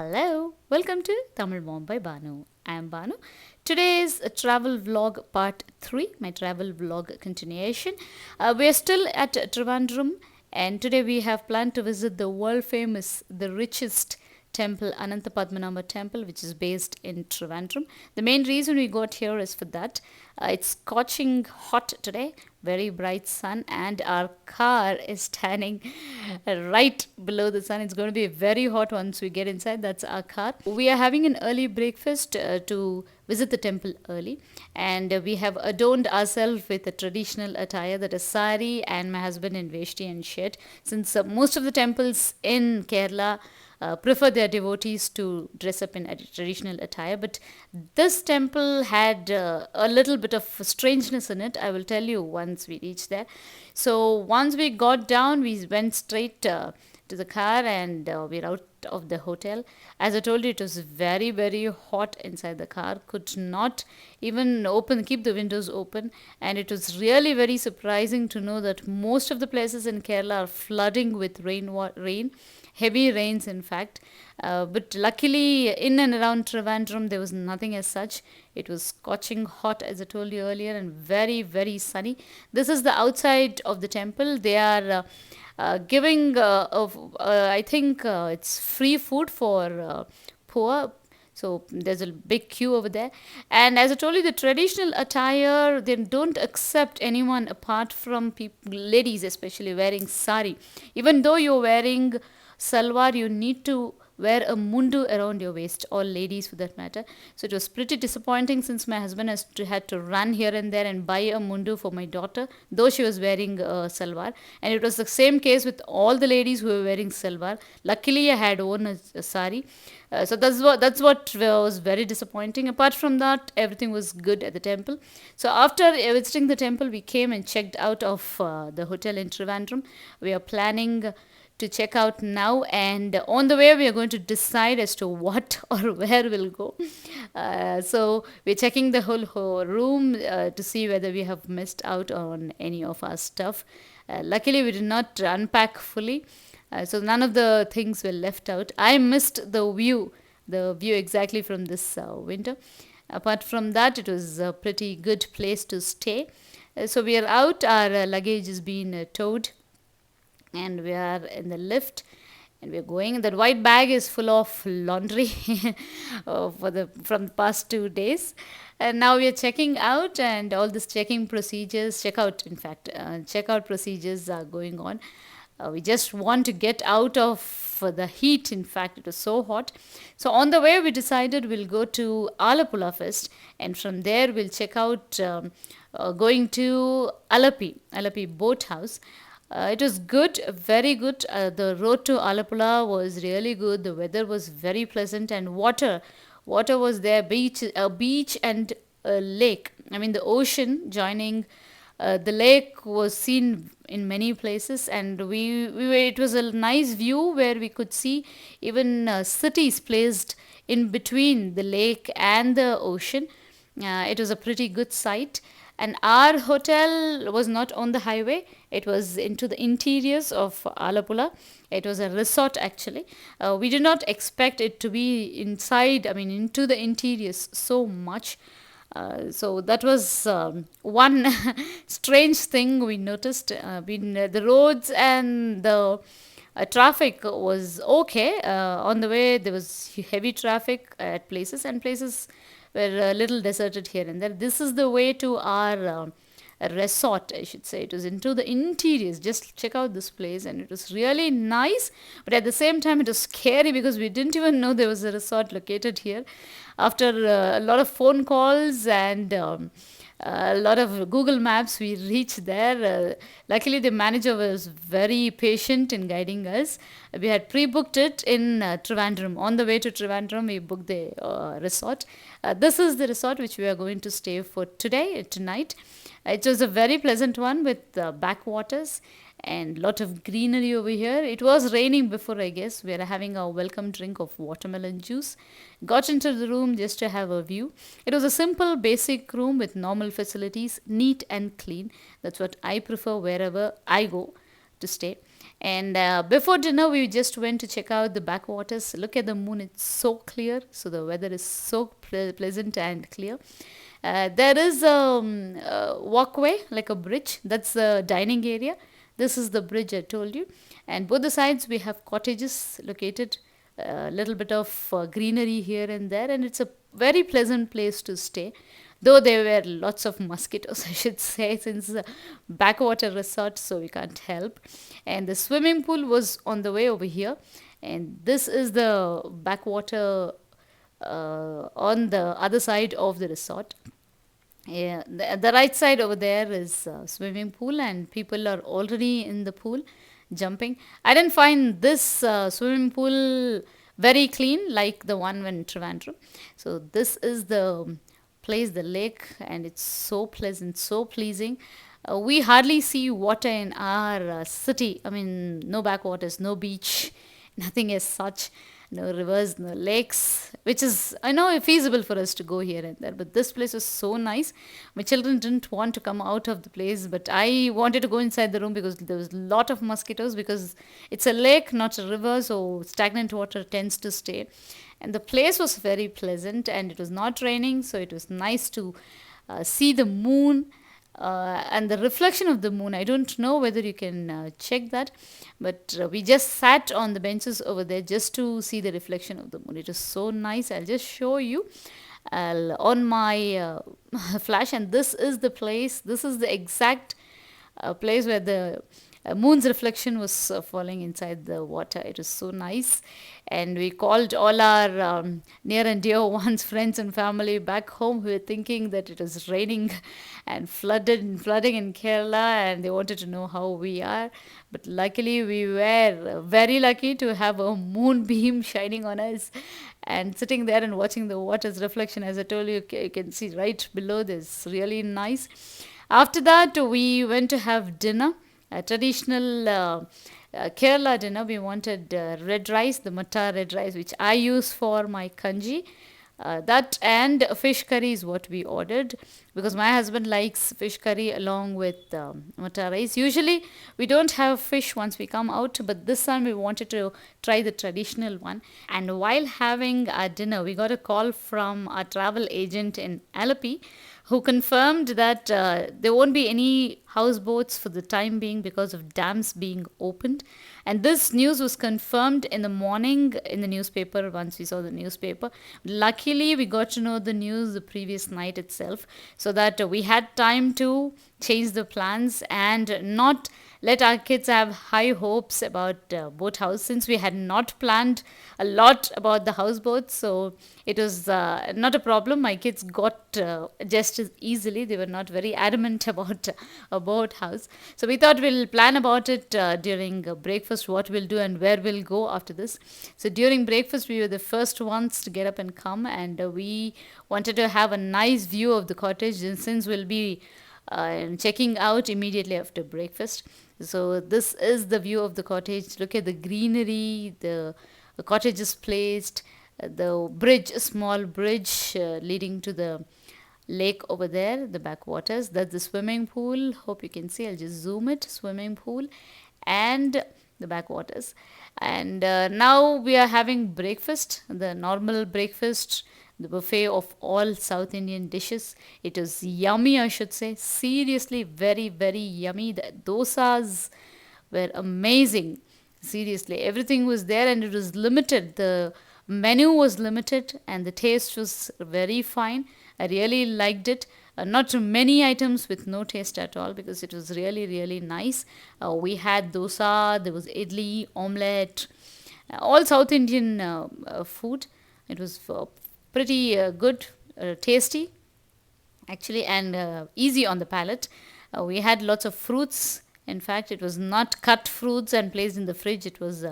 Hello, welcome to Tamil Mom by Banu. I am Banu. Today's travel vlog part 3, my travel vlog continuation. We are still at Trivandrum, and today we have planned to visit the world famous, the richest temple, Anantapadmanabha temple, which is based in Trivandrum. The main reason we got here is for that. It's scorching hot today, very bright sun, and our car is standing right below the sun. It's going to be very hot once we get inside. That's our car. We are having an early breakfast to visit the temple early, and we have adorned ourselves with a traditional attire, that is sari, and my husband in veshti and shirt, since most of the temples in Kerala prefer their devotees to dress up in a traditional attire. But this temple had a little bit of strangeness in it. I will tell you once we reach there. So once we got down, we went straight to the car, and we're out of the hotel. As I told you, it was very, very hot inside the car. Could not even keep the windows open. And it was really very surprising to know that most of the places in Kerala are flooding with rain, heavy rains in fact. But luckily, in and around Trivandrum, there was nothing as such. It was scorching hot, as I told you earlier, and very, very sunny. This is the outside of the temple. They are giving, I think it's free food for poor. So there's a big queue over there. And as I told you, the traditional attire, they don't accept anyone apart from ladies, especially wearing sari. Even though you're wearing salwar, you need to wear a mundu around your waist, or ladies for that matter. So it was pretty disappointing, since my husband had to run here and there and buy a mundu for my daughter, though she was wearing a salwar. And it was the same case with all the ladies who were wearing salwar. Luckily, I had worn a sari. So that's what was very disappointing. Apart from that, everything was good at the temple. So after visiting the temple, we came and checked out of the hotel in Trivandrum. We are planning to check out now, and on the way we are going to decide as to what or where we'll go. So we're checking the whole room to see whether we have missed out on any of our stuff. Luckily, we did not unpack fully, so none of the things were left out. I missed the view exactly from this window. Apart from that, it was a pretty good place to stay. So we are out. Our luggage is being towed, and we are in the lift, and we're going. That white bag is full of laundry from the past 2 days. And now we are checking out, and all this checkout procedures are going on. We just want to get out of the heat. In fact, it was so hot. So on the way, we decided we'll go to Alapula first, and from there we'll check out going to Alapi Boat House. It was good, very good. The road to Alapula was really good. The weather was very pleasant, and water was there. A beach and a lake. I mean, the ocean joining the lake was seen in many places, and it was a nice view where we could see even cities placed in between the lake and the ocean. It was a pretty good sight. And our hotel was not on the highway, it was into the interiors of Alapula. It was a resort actually. We did not expect it to be inside, I mean, into the interiors so much. So that was one strange thing we noticed. The roads and the traffic was okay. On the way, there was heavy traffic at places, and places were a little deserted here and there. This is the way to our resort, I should say. It was into the interiors. Just check out this place, and it was really nice. But at the same time, it was scary because we didn't even know there was a resort located here. After a lot of phone calls and a lot of Google Maps, we reached there. Luckily, the manager was very patient in guiding us. We had pre-booked it in Trivandrum. On the way to Trivandrum, we booked the resort. This is the resort which we are going to stay for tonight. It was a very pleasant one with backwaters and lot of greenery over here. It was raining before, I guess. We are having a welcome drink of watermelon juice. Got into the room just to have a view. It was a simple, basic room with normal facilities, neat and clean. That's what I prefer wherever I go to stay. And before dinner, we just went to check out the backwaters. Look at the moon; it's so clear. So the weather is so pleasant and clear. There is a walkway, like a bridge. That's the dining area. This is the bridge I told you. And both the sides we have cottages located. A little bit of greenery here and there, and it's a very pleasant place to stay. Though there were lots of mosquitoes, I should say, since a backwater resort, so we can't help. And the swimming pool was on the way over here, and this is the backwater on the other side of the resort. Yeah, the right side over there is swimming pool, and people are already in the pool jumping. I didn't find this swimming pool very clean like the one in Trivandrum. So this is the place, the lake, and it's so pleasant, so pleasing. We hardly see water in our city. I mean, no backwaters, no beach, nothing as such, no rivers, no lakes, which is, I know, feasible for us to go here and there. But this place was so nice. My children didn't want to come out of the place, but I wanted to go inside the room because there was a lot of mosquitoes, because it's a lake, not a river, so stagnant water tends to stay. And the place was very pleasant, and it was not raining, so it was nice to see the moon and the reflection of the moon. I don't know whether you can check that, but we just sat on the benches over there just to see the reflection of the moon. It was so nice. I'll just show you on my flash, and this is the place. This is the exact place where the moon's reflection was falling inside the water. It was so nice. And we called all our near and dear ones, friends and family back home, who were thinking that it was raining and flooding in Kerala, and they wanted to know how we are. But luckily, we were very lucky to have a moonbeam shining on us, and sitting there and watching the water's reflection. As I told you, you can see right below this. Really nice. After that, we went to have dinner, a traditional Kerala dinner. We wanted red rice, the matta red rice, which I use for my kanji. That and fish curry is what we ordered, because my husband likes fish curry along with matta rice. Usually we don't have fish once we come out, but this time we wanted to try the traditional one. And while having our dinner, we got a call from our travel agent in Alapi, who confirmed that there won't be any houseboats for the time being because of dams being opened. And this news was confirmed in the morning in the newspaper once we saw the newspaper. Luckily, we got to know the news the previous night itself, so that we had time to change the plans and not let our kids have high hopes about boat house, since we had not planned a lot about the houseboat. So it was not a problem. My kids got just as easily. They were not very adamant about a boat house. So we thought we'll plan about it during breakfast, what we'll do and where we'll go after this. So during breakfast, we were the first ones to get up and come, and we wanted to have a nice view of the cottage, and since we'll be checking out immediately after breakfast. So this is the view of the cottage. Look at the greenery, the cottage is placed, the bridge, a small bridge leading to the lake over there, the backwaters. That's the swimming pool. Hope you can see. I'll just zoom it. Swimming pool and the backwaters. And now we are having breakfast, the normal breakfast, the buffet of all South Indian dishes. It is yummy, I should say. Seriously, very, very yummy. The dosas were amazing. Seriously, everything was there, and it was limited. The menu was limited, and the taste was very fine. I really liked it. Not too many items with no taste at all, because it was really, really nice. We had dosa, there was idli, omelette, all South Indian food. It was pretty good, tasty actually, and easy on the palate. We had lots of fruits. In fact, it was not cut fruits and placed in the fridge. It was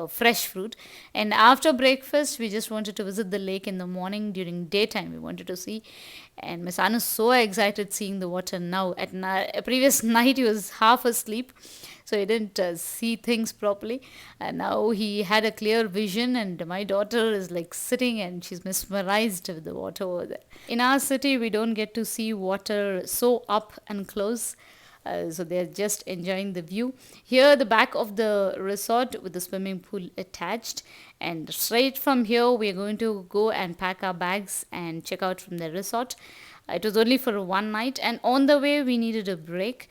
fresh fruit. And after breakfast, we just wanted to visit the lake in the morning. During daytime, we wanted to see. And my son is so excited seeing the water now. At previous night, he was half asleep, so he didn't see things properly. And now he had a clear vision, and my daughter is like sitting and she's mesmerized with the water over there. In our city, we don't get to see water so up and close. So they're just enjoying the view. Here, the back of the resort with the swimming pool attached. And straight from here, we're going to go and pack our bags and check out from the resort. It was only for one night, and on the way, we needed a break.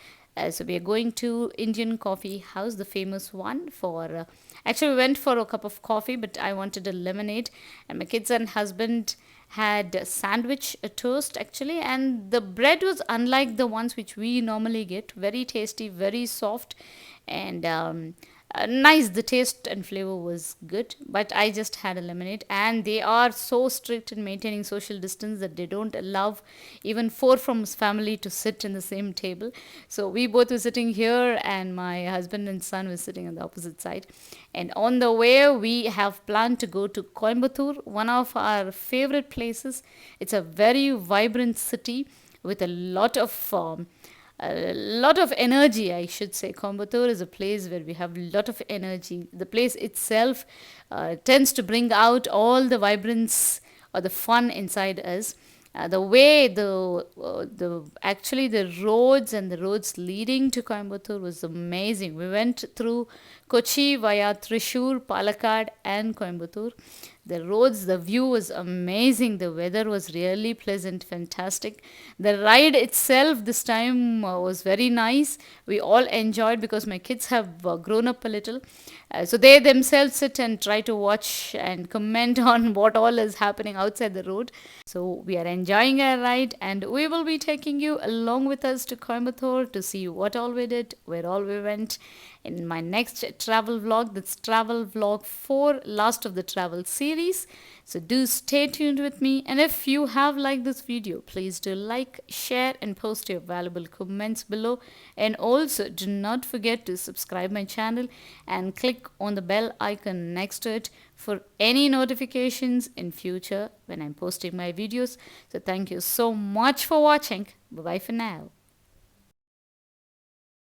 So we are going to Indian Coffee House, the famous one for. Actually, we went for a cup of coffee, but I wanted a lemonade, and my kids and husband had a sandwich, a toast actually, and the bread was unlike the ones which we normally get. Very tasty, very soft, and nice. The taste and flavor was good, but I just had a lemonade. And they are so strict in maintaining social distance that they don't allow even four from his family to sit in the same table. So we both were sitting here, and my husband and son were sitting on the opposite side. And on the way, we have planned to go to Coimbatore, one of our favorite places. It's a very vibrant city with a lot of energy, I should say. Coimbatore is a place where we have a lot of energy. The place itself tends to bring out all the vibrance or the fun inside us. The way the actually the roads and the roads leading to Coimbatore was amazing. We went through Kochi via Thrissur, Palakkad, and Coimbatore. The roads, the view was amazing. The weather was really pleasant, fantastic. The ride itself this time was very nice. We all enjoyed because my kids have grown up a little. So they themselves sit and try to watch and comment on what all is happening outside the road. So we are enjoying our ride, and we will be taking you along with us to Coimbatore to see what all we did, where all we went in my next travel vlog. That's travel vlog 4, last of the travel series. So do stay tuned with me, and if you have liked this video, please do like, share, and post your valuable comments below. And also do not forget to subscribe my channel and click on the bell icon next to it for any notifications in future when I'm posting my videos. So thank you so much for watching. Bye bye for now.